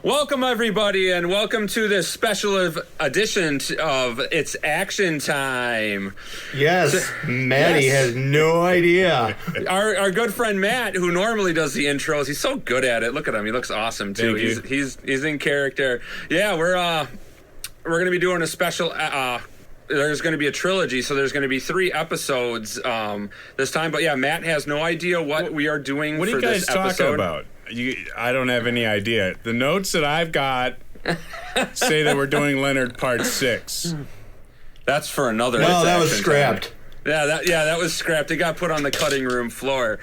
Welcome, everybody, and welcome to this special edition of It's Action Time. Yes, Matty has no idea. Our good friend Matt, who normally does the intros, he's so good at it. Look at him; he looks awesome too. He's in character. Yeah, we're gonna be doing a special. There's going to be a trilogy, so there's going to be 3 episodes this time. But yeah, Matt has no idea what we are doing. What are you guys talking about? I don't have any idea. The notes that I've got say that we're doing Leonard Part 6. That's for another. No, that was scrapped. That was scrapped. It got put on the cutting room floor.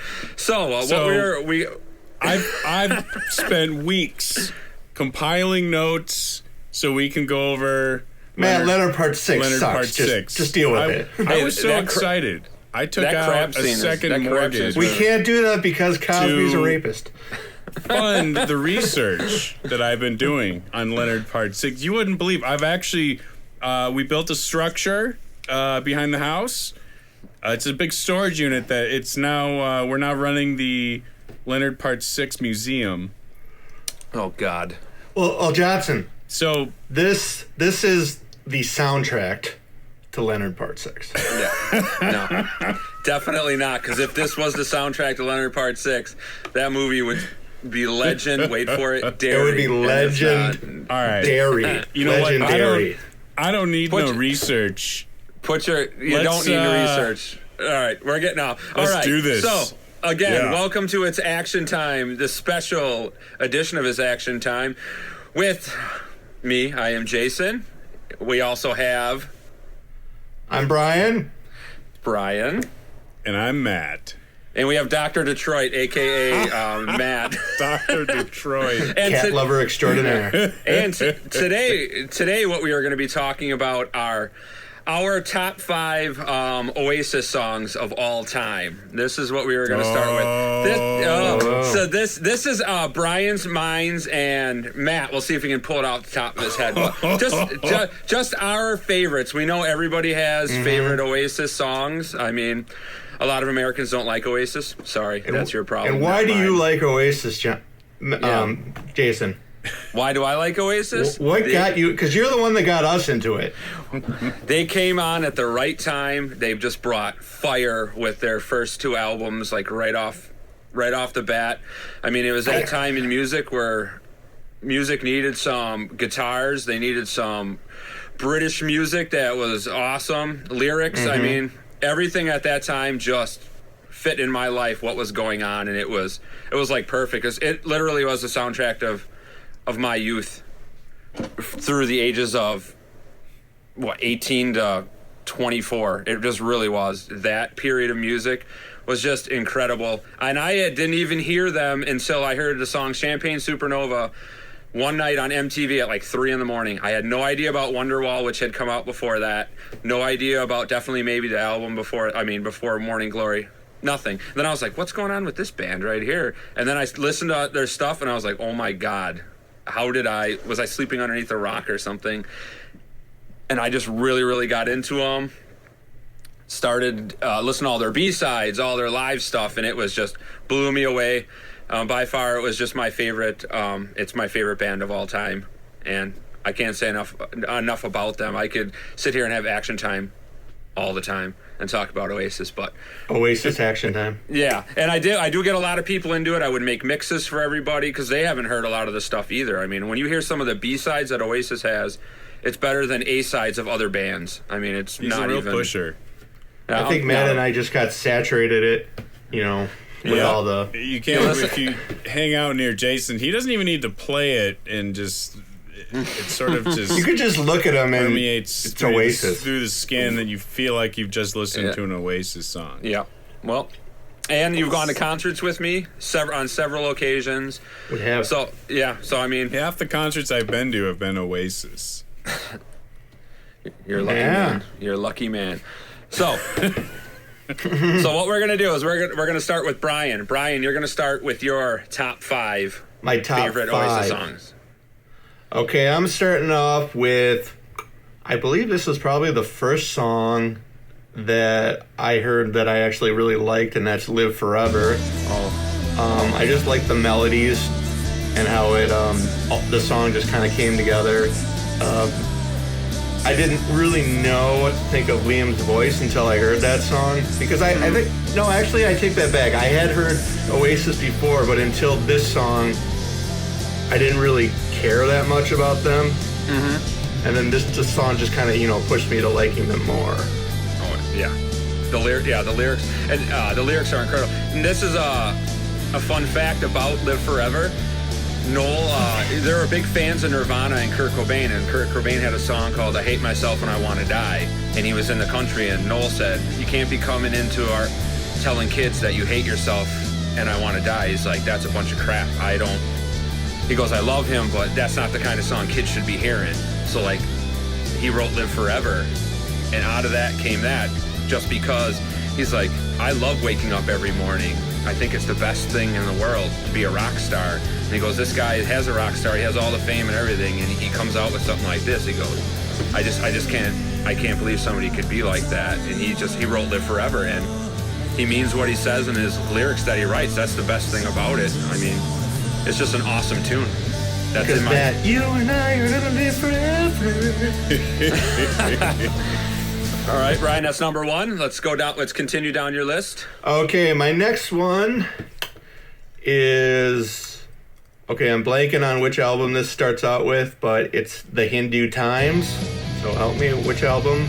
I've spent weeks compiling notes so we can go over. Leonard Part 6 sucks. Just deal with it. I was so excited. I took out a second mortgage. We can't do that because Cosby's a rapist. Fund the research that I've been doing on Leonard Part 6. You wouldn't believe. I've actually, we built a structure behind the house. It's a big storage unit that it's now, we're now running the Leonard Part 6 museum. Oh, God. Well, Johnson. So this is the soundtrack to Leonard Part 6. No, definitely not. Because if this was the soundtrack to Leonard Part 6, that movie would be legend. Wait for it, dairy. It would be legend. All right, dairy. You know what? I don't need no research. You don't need research. All right, we're getting off. Let's do this. So again, welcome to It's Action Time, the special edition of It's Action Time, with me. I am Jason. We also have. I'm Brian. And I'm Matt. And we have Dr. Detroit, a.k.a. Matt. Dr. Detroit. And cat lover extraordinaire. And today what we are going to be talking about are our top 5 Oasis songs of all time. This is what we were going to start with. So this is Brian's, mine's, and Matt. We'll see if he can pull it off the top of his head. But just our favorites. We know everybody has favorite Oasis songs. I mean, a lot of Americans don't like Oasis. Sorry, that's your problem. And why do you like Oasis, Jason? Why do I like Oasis? What got you? Because you're the one that got us into it. They came on at the right time. They've just brought fire with their first 2 albums, like right off the bat. I mean, it was that time in music where music needed some guitars. They needed some British music that was awesome. Lyrics. I mean, everything at that time just fit in my life. What was going on, and it was like perfect. It literally was the soundtrack of my youth through the ages of 18 to 24. It just really was. That period of music was just incredible. And I didn't even hear them until I heard the song Champagne Supernova one night on MTV at like 3 in the morning. I had no idea about Wonderwall, which had come out before that. No idea about Definitely Maybe, the album before Morning Glory. Nothing. Then I was like, what's going on with this band right here? And then I listened to their stuff and I was like, oh my God. Was I sleeping underneath a rock or something? And I just really, really got into them. Started listening to all their B-sides, all their live stuff, and it was just blew me away. By far, it was just my favorite. It's my favorite band of all time, and I can't say enough about them. I could sit here and have action time all the time and talk about Oasis, but Oasis action time. Yeah, and I do get a lot of people into it. I would make mixes for everybody because they haven't heard a lot of the stuff either. I mean, when you hear some of the B-sides that Oasis has, it's better than A-sides of other bands. I mean, He's not a real even pusher. I think Matt and I just got saturated it, with all the. You can't if you hang out near Jason. He doesn't even need to play it, and just it's sort of just. You could just look at him and permeates it's Oasis through the skin that you feel like you've just listened to an Oasis song. Yeah, well, and you've gone to concerts with me on several occasions. We have. So I mean, half the concerts I've been to have been Oasis. You're a lucky man. You're a lucky man. So what we're gonna do is we're gonna start with Brian. Brian, you're gonna start with your top 5 my top favorite 5 Oasis songs. Okay, I'm starting off with. I believe this was probably the first song that I heard that I actually really liked, and that's "Live Forever." I just like the melodies. and how it the song just kind of came together. I didn't really know what to think of Liam's voice until I heard that song, because I think, no, actually I take that back. I had heard Oasis before, but until this song, I didn't really care that much about them. Mm-hmm. And then this song just kind of, you know, pushed me to liking them more. Oh yeah, the lyrics, and the lyrics are incredible. And this is a fun fact about Live Forever. Noel, they were big fans of Nirvana and Kurt Cobain, and Kurt Cobain had a song called I Hate Myself When I Want to Die, and he was in the country, and Noel said, you can't be coming into our telling kids that you hate yourself and I want to die. He's like, that's a bunch of crap. He goes, I love him, but that's not the kind of song kids should be hearing. So like, he wrote Live Forever, and out of that came that, just because he's like, I love waking up every morning. I think it's the best thing in the world to be a rock star. And he goes, this guy has a rock star. He has all the fame and everything, and he comes out with something like this. He goes, I can't believe somebody could be like that. And he wrote Live Forever, and he means what he says in his lyrics that he writes. That's the best thing about it. I mean, it's just an awesome tune. That's because that you and I are gonna live forever. All right, Ryan, that's number one. Let's go down. Let's continue down your list. Okay, my next one is... Okay, I'm blanking on which album this starts out with, but it's The Hindu Times. So help me, which album?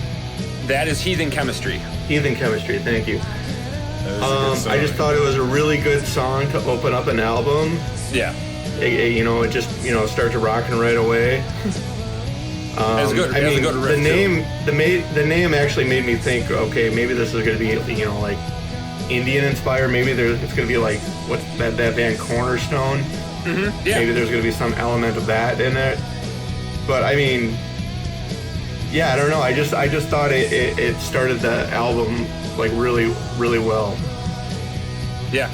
That is Heathen Chemistry. Heathen Chemistry, thank you. I just thought it was a really good song to open up an album. Yeah. It just starts rocking right away. It's a good riff, the name actually made me think, okay, maybe this is going to be, like Indian inspired. Maybe it's going to be like what's that band Cornerstone. Mm-hmm. Yeah. Maybe there's going to be some element of that in it. But I mean, yeah, I don't know. I just thought it started the album like really, really well. Yeah.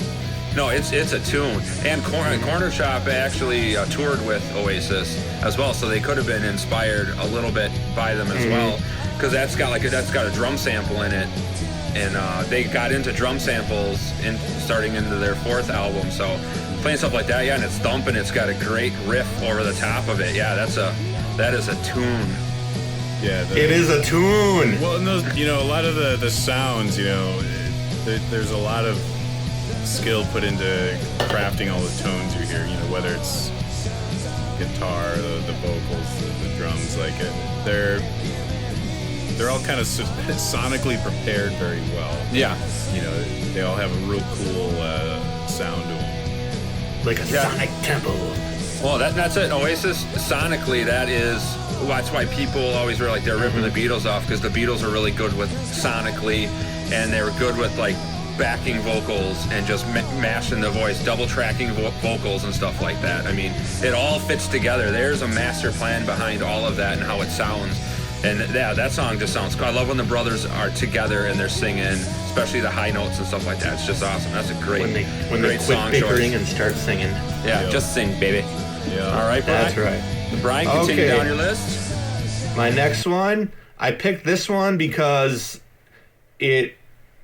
No, it's a tune. And Corner Shop actually toured with Oasis as well, so they could have been inspired a little bit by them as well, because that's got a drum sample in it, and they got into drum samples starting into their fourth album. So playing stuff like that, yeah, and it's thumping. It's got a great riff over the top of it. Yeah, that is a tune. Yeah, it is a tune. Well, and those, a lot of the sounds, there's a lot of skill put into crafting all the tones you hear, whether it's guitar, the vocals, the drums, they're all kind of sonically prepared very well. Yeah. They all have a real cool sound to them. Like a sonic temple. Well, that's it. Oasis, sonically, that's why people always were like, they're ripping the Beatles off, because the Beatles are really good with sonically, and they were good with backing vocals and just mashing the voice, double tracking vocals and stuff like that. I mean, it all fits together. There's a master plan behind all of that and how it sounds. And yeah, that song just sounds cool. I love when the brothers are together and they're singing, especially the high notes and stuff like that. It's just awesome. That's a great when they great quit song bickering choice. And start singing. Yeah, just sing, baby. Yeah. All right, Brian. That's right. Brian, continue down your list. My next one, I picked this one because it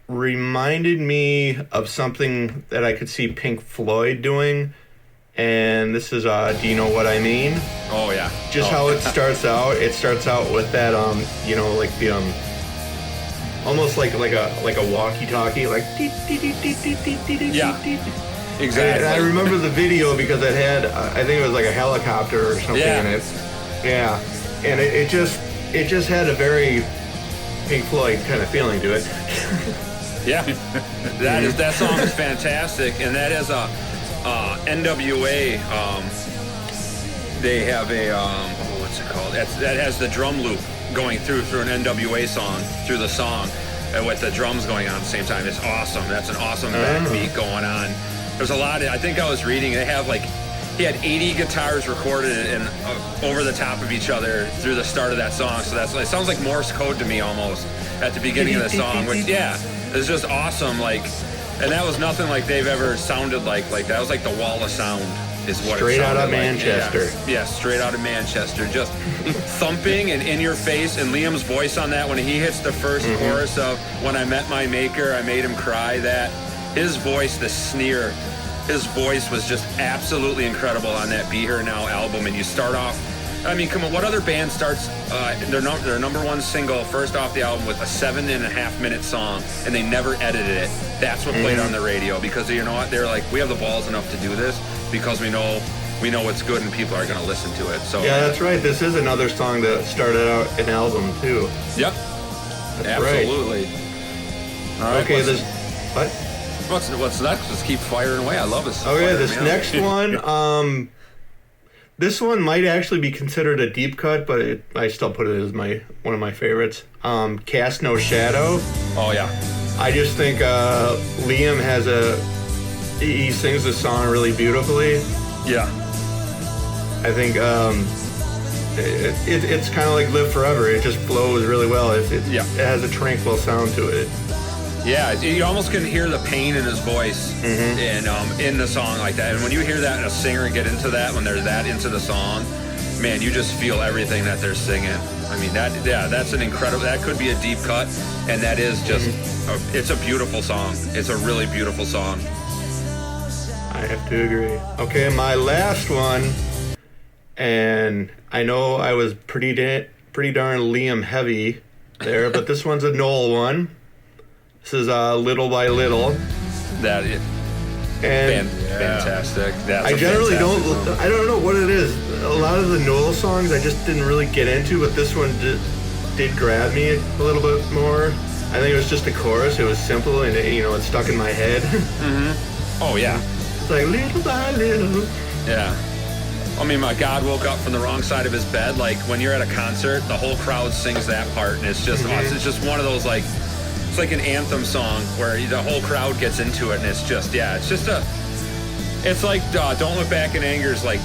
reminded me of something that I could see Pink Floyd doing, and this is Do You Know What I Mean? Oh yeah. How it starts out. It starts out with that almost like a walkie-talkie, like yeah, exactly. And I remember the video because it had I think it was like a helicopter or something in it. Yeah, and it just had a very Pink Floyd kind of feeling to it. Yeah, that song is fantastic, and that is a NWA. They have a what's it called? That has the drum loop going through an NWA song through the song, with the drums going on at the same time. It's awesome. That's an awesome backbeat going on. There's a lot. I think I was reading. They have he had 80 guitars recorded and over the top of each other through the start of that song. So it sounds like Morse code to me almost at the beginning of the song, which it's just awesome. And that was nothing like they've ever sounded like that was like the wall of sound is what straight it sounded out of like. Manchester. Yeah, straight out of Manchester. Just thumping and in your face. And Liam's voice on that when he hits the first chorus of "When I Met My Maker, I Made Him Cry." That his voice, the sneer his voice was just absolutely incredible on that Be Here Now album. And you start off, I mean, come on, what other band starts their number one single first off the album with a 7.5-minute song, and they never edited it? That's what played on the radio, because you know what? They're like, we have the balls enough to do this because we know it's good and people are going to listen to it. So yeah, that's right. This is another song that started out an album too. Yep. That's Absolutely. Right. All right. Okay, what? What's next? Just keep firing away. I love this. Okay, this next one, this one might actually be considered a deep cut, but I still put it as one of my favorites. Cast No Shadow. Oh yeah. I just think Liam he sings the song really beautifully. Yeah. I think it's kind of like Live Forever. It just flows really well. It has a tranquil sound to it. Yeah, you almost can hear the pain in his voice in the song like that. And when you hear that in a singer get into that, when they're that into the song, man, you just feel everything that they're singing. I mean, that's an incredible, that could be a deep cut, and that is just, it's a beautiful song. It's a really beautiful song. I have to agree. Okay, my last one, and I know I was pretty darn Liam heavy there, but this one's a Noel one. This is Little by Little. That is fantastic. That's I generally I don't know what it is. A lot of the Noel songs I just didn't really get into, but this one did grab me a little bit more. I think it was just the chorus. It was simple and it stuck in my head. Oh yeah. It's like little by little. Yeah. I mean, my God woke up from the wrong side of his bed. Like when you're at a concert, the whole crowd sings that part, and it's just it's just one of those like. It's like an anthem song where the whole crowd gets into it, and it's like Don't Look Back in Anger is like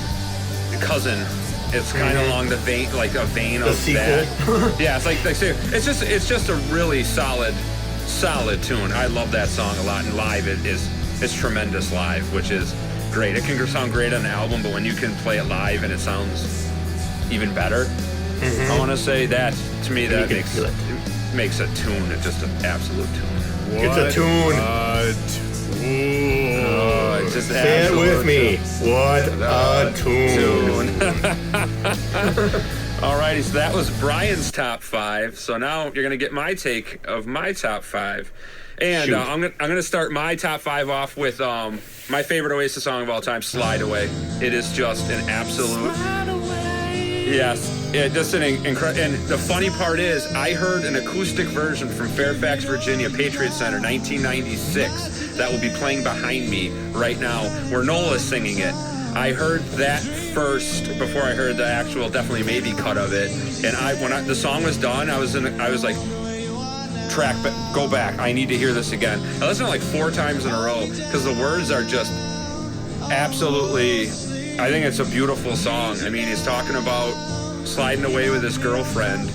cousin. It's kind of along the vein, like a vein of that. Yeah, it's like it's just a really solid tune. I love that song a lot, and live it's tremendous live, which is great. It can sound great on an album, but when you can play it live and it sounds even better, I want to say that to me that makes a tune. It's just an absolute tune. It's a tune. It's just say it with me. What a tune. Alrighty, so that was Brian's top 5. So now you're gonna get my take of my top 5, and I'm gonna start my top 5 off with my favorite Oasis song of all time, "Slide Away." It is just an absolute. Yes. Yeah, just an incredible. And the funny part is, I heard an acoustic version from Fairfax, Virginia, Patriot Center, 1996, that will be playing behind me right now, where Noel is singing it. I heard that first before I heard the actual Definitely Maybe cut of it. And when the song was done, I was like, go back. I need to hear this again. I listened to it like 4 times in a row because the words are just absolutely. I think it's a beautiful song. I mean, he's talking about sliding away with his girlfriend,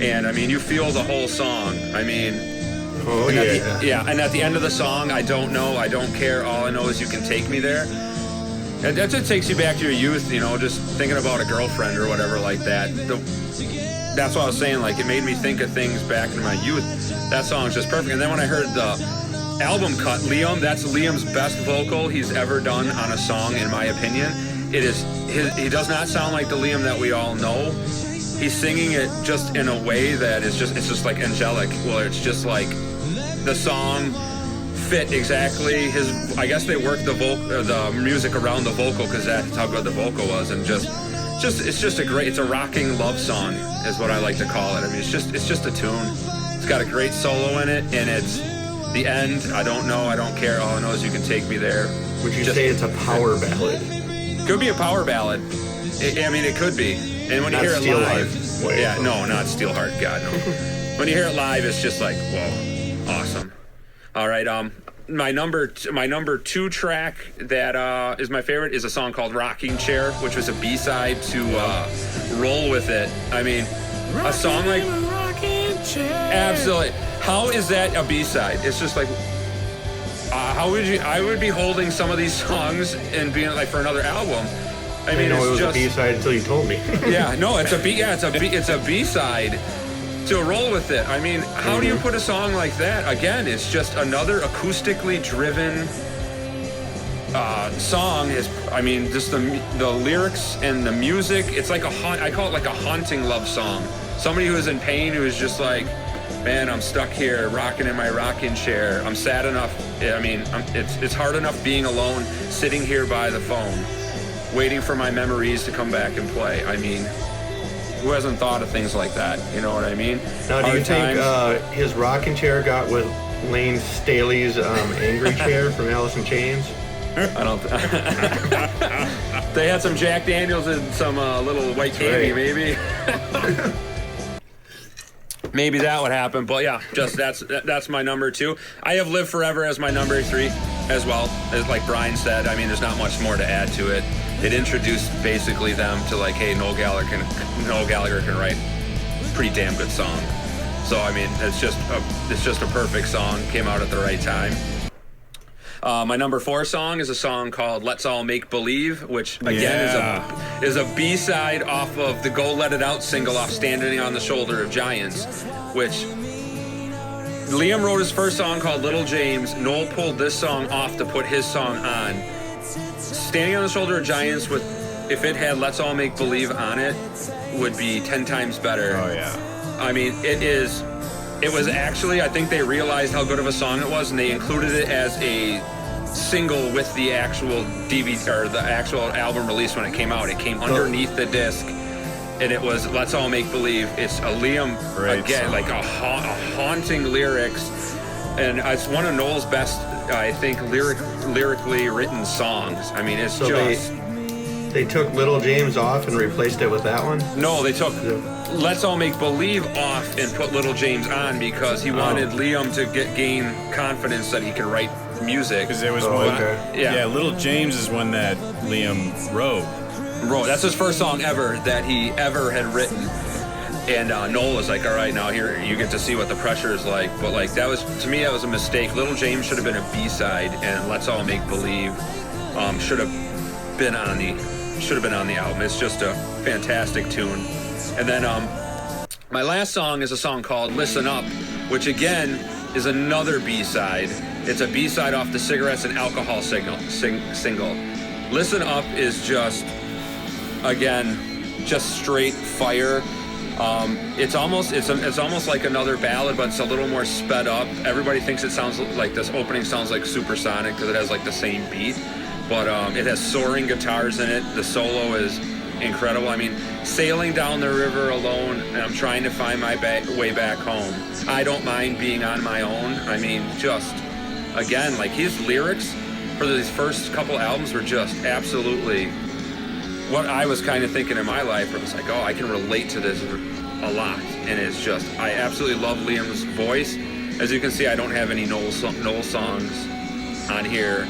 and I mean, you feel the whole song. I mean, and at the end of the song, I don't know, I don't care, all I know is you can take me there. And that just takes you back to your youth, just thinking about a girlfriend or whatever like that. That's what I was saying, like, it made me think of things back in my youth. That song's just perfect. And then when I heard the album cut, that's Liam's best vocal he's ever done on a song, in my opinion. He does not sound like the Liam that we all know. He's singing it just in a way that it's just like angelic. Well, it's just like the song fit exactly I guess they worked the music around the vocal because that's how good the vocal was, and it's just it's a rocking love song is what I like to call it. I mean, it's just a tune. It's got a great solo in it, and it's the end. I don't know, I don't care. All I know is you can take me there. Would you say it's a power ballad? Could be a power ballad. I mean, it could be. And when you hear it live, not Steelheart. God, no. When you hear it live, it's just like, whoa, awesome. All right, my number 2 track that is my favorite is a song called "Rocking Chair," which was a B-side to "Roll With It." I mean, a song like absolutely. How is that a B-side? It's just like. I would be holding some of these songs and being like for another album. I mean, it was a B-side until you told me. It's a B-side to Roll With It. I mean, how do you put a song like that? Again, it's just another acoustically driven song is, I mean, just the lyrics and the music. It's like I call it like a haunting love song. Somebody who is in pain, who is just like, man, I'm stuck here, rocking in my rocking chair. I'm sad enough. I mean, it's hard enough being alone, sitting here by the phone, waiting for my memories to come back and play. I mean, who hasn't thought of things like that? You know what I mean? Now, do you think his rocking chair got with Lane Staley's angry chair from Alice in Chains? I don't. They had some Jack Daniels and some little white candy, maybe. Maybe that would happen, but yeah, just that's my number 2. I have Live Forever as my number 3 as well. As like Brian said, I mean, there's not much more to add to it. It introduced basically them to like, hey, Noel Gallagher can write a pretty damn good song. So I mean, it's just a perfect song. Came out at the right time. My number 4 song is a song called "Let's All Make Believe," which again is a B-side off of the "Go Let It Out" single off "Standing on the Shoulder of Giants," which Liam wrote his first song called "Little James." Noel pulled this song off to put his song on. "Standing on the Shoulder of Giants," with if it had "Let's All Make Believe" on it, would be 10 times better. Oh yeah. I mean, it was actually, I think they realized how good of a song it was, and they included it as a single with the actual DVD or the actual album release when it came out. It came underneath the disc, and it was "Let's All Make Believe." It's a Liam again, like a haunting lyrics, and it's one of Noel's best, I think, lyrically written songs. I mean, it's so just. They took Little James off and replaced it with that one? No, they took "Let's All Make Believe" off and put Little James on because he wanted Liam to gain confidence that he can write music. Because there was Little James is one that Liam wrote. That's his first song ever that he ever had written. And Noel was like, all right, now here you get to see what the pressure is like. But like that was, to me, that was a mistake. Little James should have been a B-side, and "Let's All Make Believe" should have been on the album. It's just a fantastic tune. And then my last song is a song called "Listen Up," which again is another B-side. It's a B-side off the Cigarettes and Alcohol single. "Listen Up" is just, again, just straight fire. It's almost like another ballad, but it's a little more sped up. Everybody thinks it sounds like this opening sounds like Supersonic because it has like the same beat. But it has soaring guitars in it. The solo is incredible. I mean, "Sailing down the river alone, and I'm trying to find my way back home. I don't mind being on my own." I mean, just, again, like his lyrics for these first couple albums were just absolutely what I was kind of thinking in my life. Where it was like, oh, I can relate to this a lot. And it's just, I absolutely love Liam's voice. As you can see, I don't have any Noel songs on here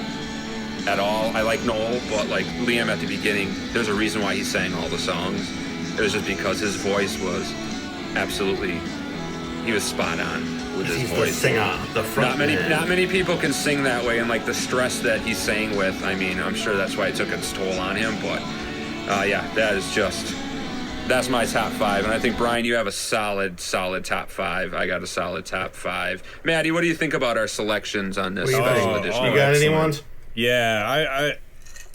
at all. I like Noel, but like Liam at the beginning, there's a reason why he sang all the songs. It was just because his voice was absolutely, he was spot on with his voice. The singer, the front not many people can sing that way, and like the stress that he sang with, I mean, I'm sure that's why it took its toll on him, but that's my top 5. And I think, Brian, you have a solid top 5. I got a solid top 5. Maddie, what do you think about our selections on this special edition? You got any ones? Yeah,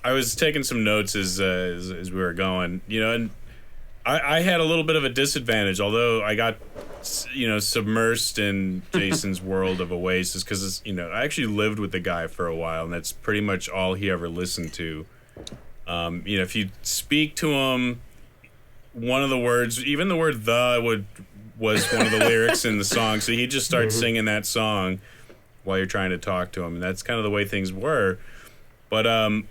I was taking some notes as we were going, and I had a little bit of a disadvantage, although I got, submersed in Jason's world of Oasis because, I actually lived with the guy for a while, and that's pretty much all he ever listened to. If you speak to him, one of the words, even the word "the" was one of the lyrics in the song, so he'd just start singing that song while you're trying to talk to him, and that's kind of the way things were. But, I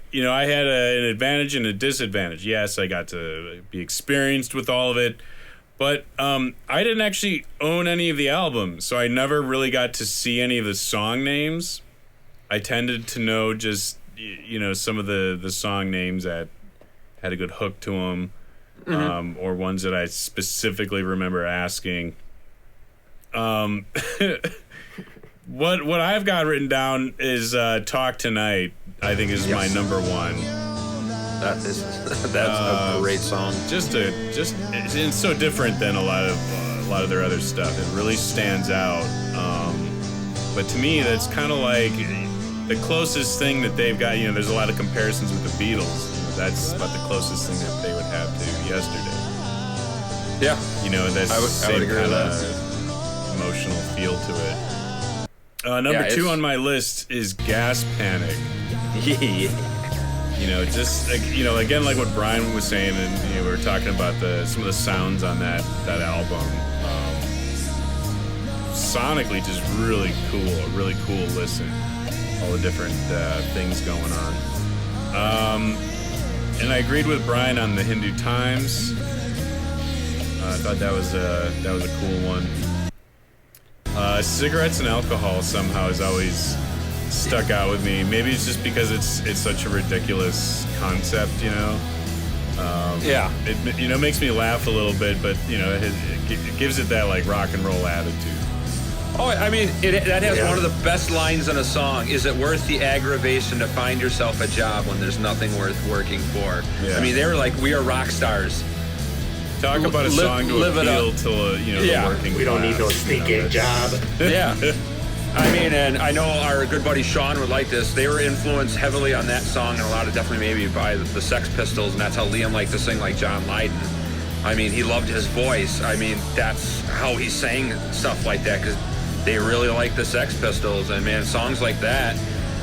had an advantage and a disadvantage. Yes, I got to be experienced with all of it, but I didn't actually own any of the albums, so I never really got to see any of the song names. I tended to know just, some of the song names that had a good hook to them, or ones that I specifically remember asking. What I've got written down is "Talk Tonight." I think is my number 1. That's a great song. It's so different than a lot of their other stuff. It really stands out. But to me, that's kind of like the closest thing that they've got. There's a lot of comparisons with the Beatles. That's about the closest thing that they would have to Yesterday. Yeah. That's I would same agree with kind that. of emotional feel to it. Number 2 on my list is Gas Panic. Just like, again, like what Brian was saying, and we were talking about some of the sounds on that album. Sonically, just really cool, a really cool listen. All the different things going on. And I agreed with Brian on the Hindu Times. I thought that was a cool one. Cigarettes and alcohol somehow has always stuck out with me. Maybe it's just because it's such a ridiculous concept, Yeah. It makes me laugh a little bit, but it gives it that like rock and roll attitude. Oh, I mean, that has one of the best lines in a song. Is it worth the aggravation to find yourself a job when there's nothing worth working for? Yeah. I mean, they were like, we are rock stars. Talk about a song to appeal to the working class. We don't need no sneaking job. Yeah. I mean, and I know our good buddy Sean would like this. They were influenced heavily on that song and a lot of definitely maybe by the Sex Pistols, and that's how Liam liked to sing like John Lydon. I mean, he loved his voice. I mean, that's how he sang stuff like that because they really like the Sex Pistols. And man, songs like that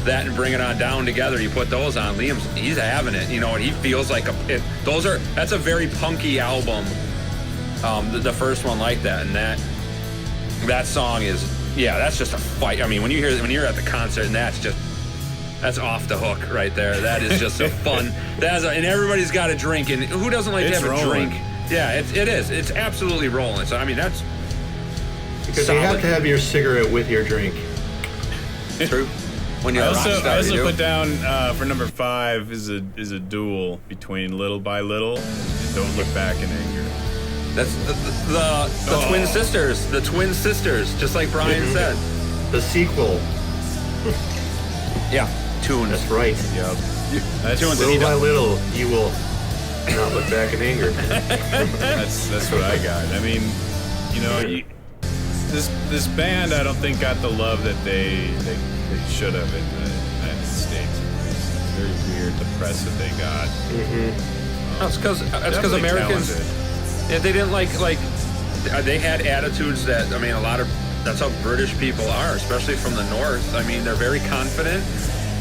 and Bring It On Down together, you put those on, he's having it, and he feels like that's a very punky album. The first one like that, and that song is, that's just a fight. I mean, when you're at the concert, and that's off the hook right there. That is just a fun. And everybody's got a drink, and who doesn't like to have a drink? Yeah, it is. It's absolutely rolling. So I mean, that's because you have to have your cigarette with your drink. True. When you're I also put down for number 5 is a duel between Little by Little and Don't Look Back in Anger. That's the twin sisters. The twin sisters, just like Brian said. The sequel. Yeah, tunes. That's right. Yep. That's tunes. Little by little, you will not look back in anger. That's what I got. I mean, this band I don't think got the love that they should have in the United States. It's very weird the press that they got. That's because Americans. Talented. Yeah, they didn't like they had attitudes that, I mean, that's how British people are, especially from the North. I mean, they're very confident,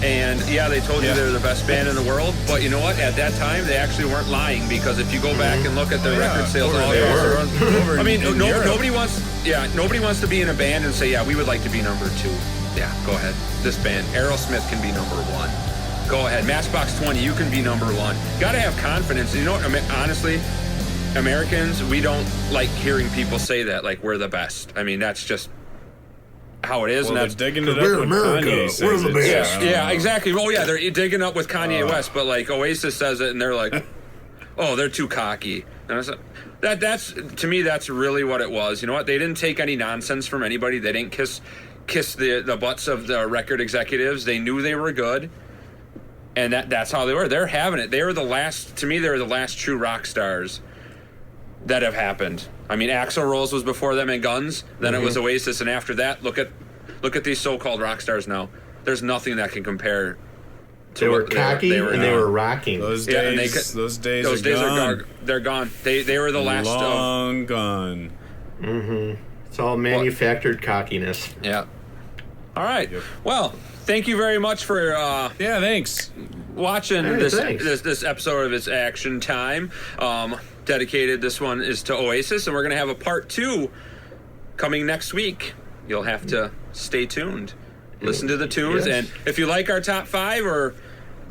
and they told you they're the best band in the world, but you know what? At that time, they actually weren't lying, because if you go back and look at their record sales all across the world, I mean, nobody wants to be in a band and say, we would like to be number 2. Yeah, go ahead. This band, Aerosmith, can be number 1. Go ahead. Matchbox 20, you can be number 1. Got to have confidence. You know what? I mean, honestly, Americans, we don't like hearing people say that, like we're the best. I mean, that's just how it is. Well, and that's they're digging it up we're when America. Kanye says We're the it. best. Yeah, exactly. Oh, yeah, they're digging up with Kanye West, but like Oasis says it, and they're like, oh, they're too cocky. And I said, that's to me, that's really what it was. You know what? They didn't take any nonsense from anybody. They didn't kiss the butts of the record executives. They knew they were good. And that's how they were. They're having it. They were the last true rock stars that have happened. I mean, Axl Rose was before them and Guns. Then it was Oasis, and after that, look at these so-called rock stars now. There's nothing that can compare. They were cocky and they were rocking. Those days are gone. They're gone. They were the last. Long gone. It's all manufactured cockiness. Yeah. All right. Yep. Well, thank you very much for thanks. watching this episode of It's Action Time. Dedicated, this one is to Oasis, and we're going to have a part 2 coming next week. You'll have to stay tuned. Listen to the tunes, and if you like our top 5, or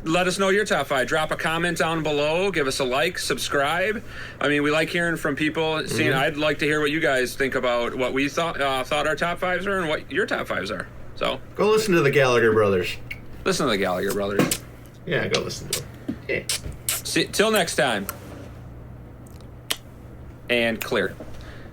let us know your top 5, drop a comment down below, give us a like, subscribe. I mean, we like hearing from people. I'd like to hear what you guys think about what we thought our top 5s are and what your top 5s are. So go listen to the Gallagher brothers. Listen to the Gallagher brothers. Yeah, go listen to them. Yeah. See, till next time. And clear.